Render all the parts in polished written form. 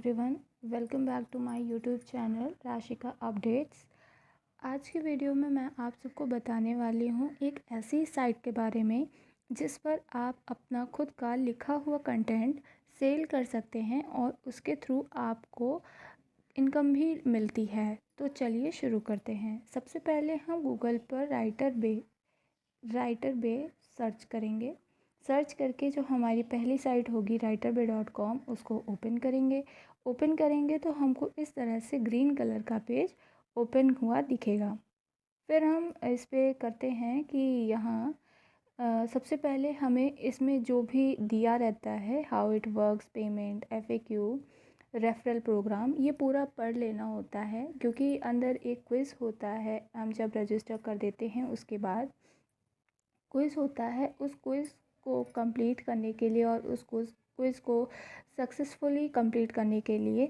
Everyone, welcome back to my YouTube channel Rashika updates. आज की video में मैं आप सबको बताने वाली हूँ एक ऐसी साइट के बारे में जिस पर आप अपना खुद का लिखा हुआ कंटेंट सेल कर सकते हैं और उसके थ्रू आपको इनकम भी मिलती है। तो चलिए शुरू करते हैं। सबसे पहले हम गूगल पर राइटर बे सर्च करेंगे। सर्च करके जो हमारी पहली साइट होगी writerbay.com उसको ओपन करेंगे तो हमको इस तरह से ग्रीन कलर का पेज ओपन हुआ दिखेगा। फिर हम इस पे करते हैं कि यहाँ सबसे पहले हमें इसमें जो भी दिया रहता है, how it works, payment, FAQ, referral program, ये पूरा पढ़ लेना होता है क्योंकि अंदर एक क्विज़ होता है। हम जब रजिस्टर कर देते हैं उसके बाद क्विज़ होता है। उस क्विज़ को कंप्लीट करने के लिए और उस क्विज़ को सक्सेसफुली कंप्लीट करने के लिए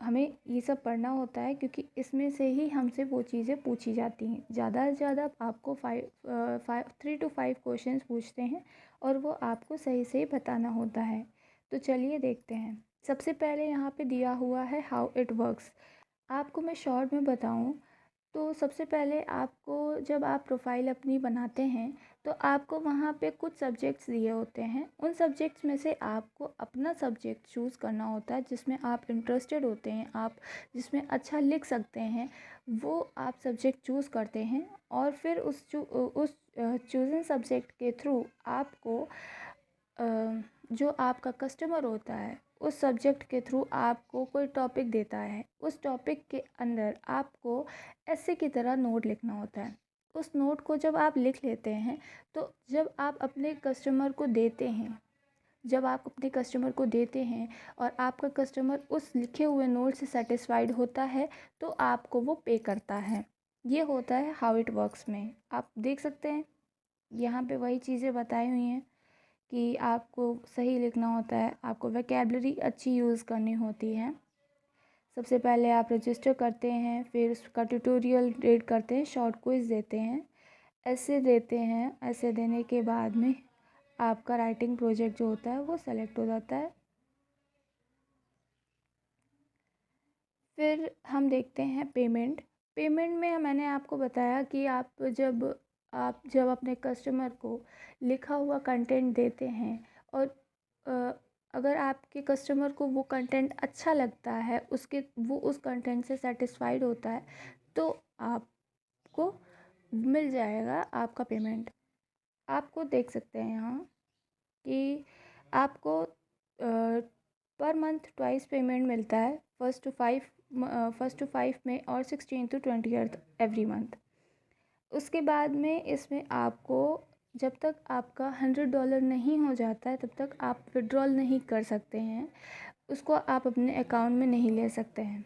हमें ये सब पढ़ना होता है क्योंकि इसमें से ही हमसे वो चीज़ें पूछी जाती हैं। ज़्यादा से ज़्यादा आपको 3 to 5 क्वेश्चंस पूछते हैं और वो आपको सही सही बताना होता है। तो चलिए देखते हैं। सबसे पहले यहाँ पे दिया हुआ है हाउ इट वर्क्स। आपको मैं शॉर्ट में बताऊँ तो सबसे पहले आपको जब आप प्रोफाइल अपनी बनाते हैं तो आपको वहाँ पे कुछ सब्जेक्ट्स दिए होते हैं। उन सब्जेक्ट्स में से आपको अपना सब्जेक्ट चूज़ करना होता है जिसमें आप इंटरेस्टेड होते हैं, आप जिसमें अच्छा लिख सकते हैं, वो आप सब्जेक्ट चूज़ करते हैं और फिर उस चूज़न सब्जेक्ट के थ्रू आपको जो आपका कस्टमर होता है उस सब्जेक्ट के थ्रू आपको कोई टॉपिक देता है। उस टॉपिक के अंदर आपको ऐसे की तरह नोट लिखना होता है। उस नोट को जब आप लिख लेते हैं तो जब आप अपने कस्टमर को देते हैं और आपका कस्टमर उस लिखे हुए नोट से सेटिस्फाइड होता है तो आपको वो पे करता है। ये होता है हाउ इट वर्क्स में। आप देख सकते हैं यहाँ पे वही चीज़ें बताई हुई हैं कि आपको सही लिखना होता है, आपको वोकैबलरी अच्छी यूज़ करनी होती है। सबसे पहले आप रजिस्टर करते हैं, फिर उसका ट्यूटोरियल रीड करते हैं, शॉर्ट क्विज़ देते हैं, ऐसे देते हैं। ऐसे देने के बाद में आपका राइटिंग प्रोजेक्ट जो होता है वो सेलेक्ट हो जाता है। फिर हम देखते हैं पेमेंट में मैंने आपको बताया कि आप जब अपने कस्टमर को लिखा हुआ कंटेंट देते हैं और अगर आपके कस्टमर को वो कंटेंट अच्छा लगता है, वो उस कंटेंट से सेटिस्फाइड होता है तो आपको मिल जाएगा आपका पेमेंट। आपको देख सकते हैं यहाँ कि आपको पर मंथ ट्वाइस पेमेंट मिलता है, फर्स्ट टू फाइव में और 16 to 20th एवरी मंथ। उसके बाद में इसमें आपको जब तक आपका $100 नहीं हो जाता है तब तक आप विड्रॉल नहीं कर सकते हैं, उसको आप अपने अकाउंट में नहीं ले सकते हैं।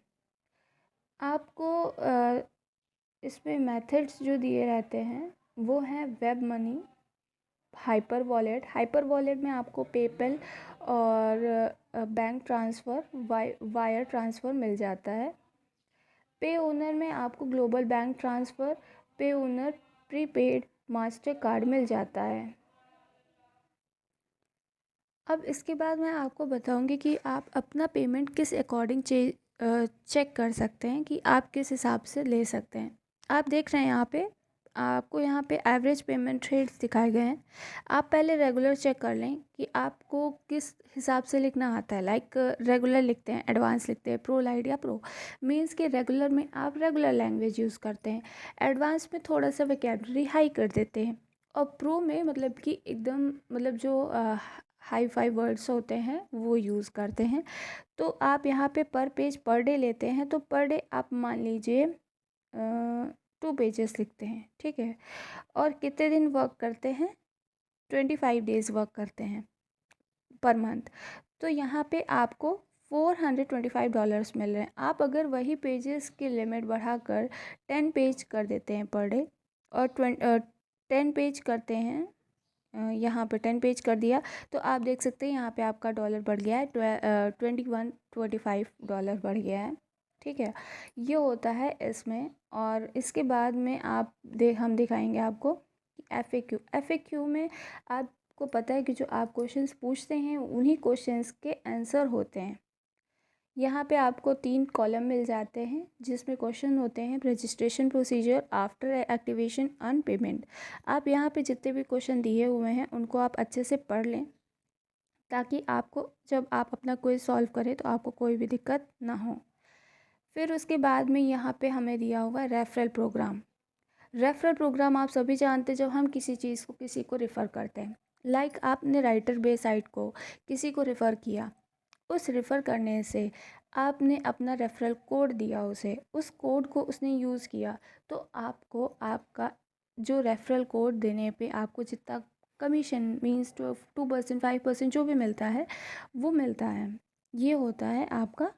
आपको इसमें मेथड्स जो दिए रहते हैं वो हैं वेब मनी, हाइपर वॉलेट में आपको पेपल और बैंक ट्रांसफ़र, वायर ट्रांसफ़र मिल जाता है। पे ओनर में आपको ग्लोबल बैंक ट्रांसफ़र, पे ओनर, प्रीपेड, मास्टर कार्ड मिल जाता है। अब इसके बाद मैं आपको बताऊंगी कि आप अपना पेमेंट किस अकॉर्डिंग चेक कर सकते हैं कि आप किस हिसाब से ले सकते हैं। आप देख रहे हैं आपको यहाँ पे एवरेज पेमेंट रेट्स दिखाए गए हैं। आप पहले रेगुलर चेक कर लें कि आपको किस हिसाब से लिखना आता है। लाइक रेगुलर लिखते हैं, एडवांस लिखते हैं, प्रो, लाइट या प्रो। मीन्स कि रेगुलर में आप रेगुलर लैंग्वेज यूज़ करते हैं, एडवांस में थोड़ा सा वोकैबलरी हाई कर देते हैं और प्रो में मतलब कि एकदम मतलब जो हाई फाई वर्ड्स होते हैं वो यूज़ करते हैं। तो आप यहाँ पे पर पेज पर डे लेते हैं तो पर डे आप मान लीजिए 2 पेजेस लिखते हैं, ठीक है। और कितने दिन वर्क करते हैं? 25 डेज़ वर्क करते हैं पर मंथ। तो यहाँ पे आपको $425 मिल रहे हैं। आप अगर वही पेजेस की लिमिट बढ़ाकर 10 पेज कर देते हैं पर डे और 10 पेज करते हैं, यहाँ पर 10 पेज कर दिया तो आप देख सकते हैं यहाँ पे आपका डॉलर बढ़ गया है, $25 बढ़ गया है, ठीक है। ये होता है इसमें। और इसके बाद में हम दिखाएंगे आपको FAQ में आपको पता है कि जो आप क्वेश्चंस पूछते हैं उन्हीं क्वेश्चंस के आंसर होते हैं। यहाँ पे आपको 3 कॉलम मिल जाते हैं जिसमें क्वेश्चन होते हैं registration procedure after activation on payment. आप यहाँ पे जितने भी क्वेश्चन दिए हुए हैं उनको आप अच्छे से पढ़ लें ताकि आपको जब आप अपना क्विज सॉल्व करें तो आपको कोई भी दिक्कत ना हो। फिर उसके बाद में यहाँ पे हमें दिया हुआ है रेफरल प्रोग्राम। रेफरल प्रोग्राम आप सभी जानते हैं जब हम किसी चीज़ को किसी को रेफ़र करते हैं। लाइक आपने राइटर बे साइट को किसी को रेफ़र किया, उस रेफ़र करने से आपने अपना रेफरल कोड दिया उसे, उस कोड को उसने यूज़ किया तो आपको आपका जो रेफरल कोड देने पे आपको जितना कमीशन मीन्स 2% 5% जो भी मिलता है वो मिलता है। ये होता है आपका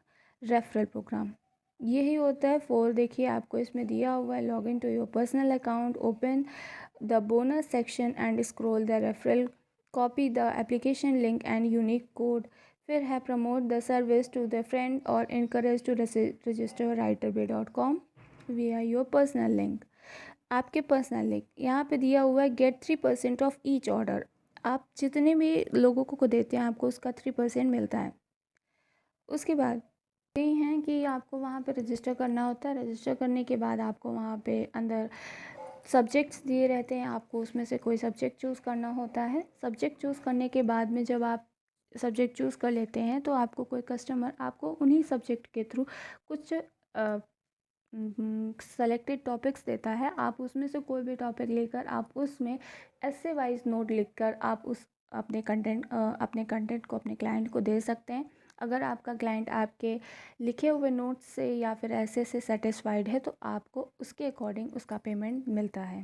रेफरल प्रोग्राम। यही होता है 4। देखिए आपको इसमें दिया हुआ है log in to your personal account, open the bonus section and scroll the referral, copy the application link and unique code. फिर है promote the service to the friend और encourage to register writerbay.com via your personal link. आपके personal link यहाँ पे दिया हुआ है gate 3% of each order. आप जितने भी लोगों को देते हैं आपको उसका 3% मिलता है। उसके बाद यही हैं कि आपको वहाँ पे रजिस्टर करना होता है। रजिस्टर करने के बाद आपको वहाँ पे अंदर सब्जेक्ट्स दिए रहते हैं, आपको उसमें से कोई सब्जेक्ट चूज़ करना होता है। सब्जेक्ट चूज़ करने के बाद में जब आप सब्जेक्ट चूज़ कर लेते हैं तो आपको कोई कस्टमर आपको उन्हीं सब्जेक्ट के थ्रू कुछ सेलेक्टेड टॉपिक्स देता है। आप उसमें से कोई भी टॉपिक लेकर आप उसमें ऐसे वाइज नोट लिखकर आप उस अपने कंटेंट को अपने क्लाइंट को दे सकते हैं। अगर आपका क्लाइंट आपके लिखे हुए नोट्स से या फिर ऐसे से सेटिस्फाइड है तो आपको उसके अकॉर्डिंग उसका पेमेंट मिलता है।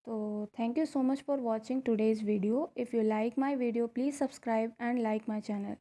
तो thank you so much for watching today's video. If you like my video please subscribe and like my channel.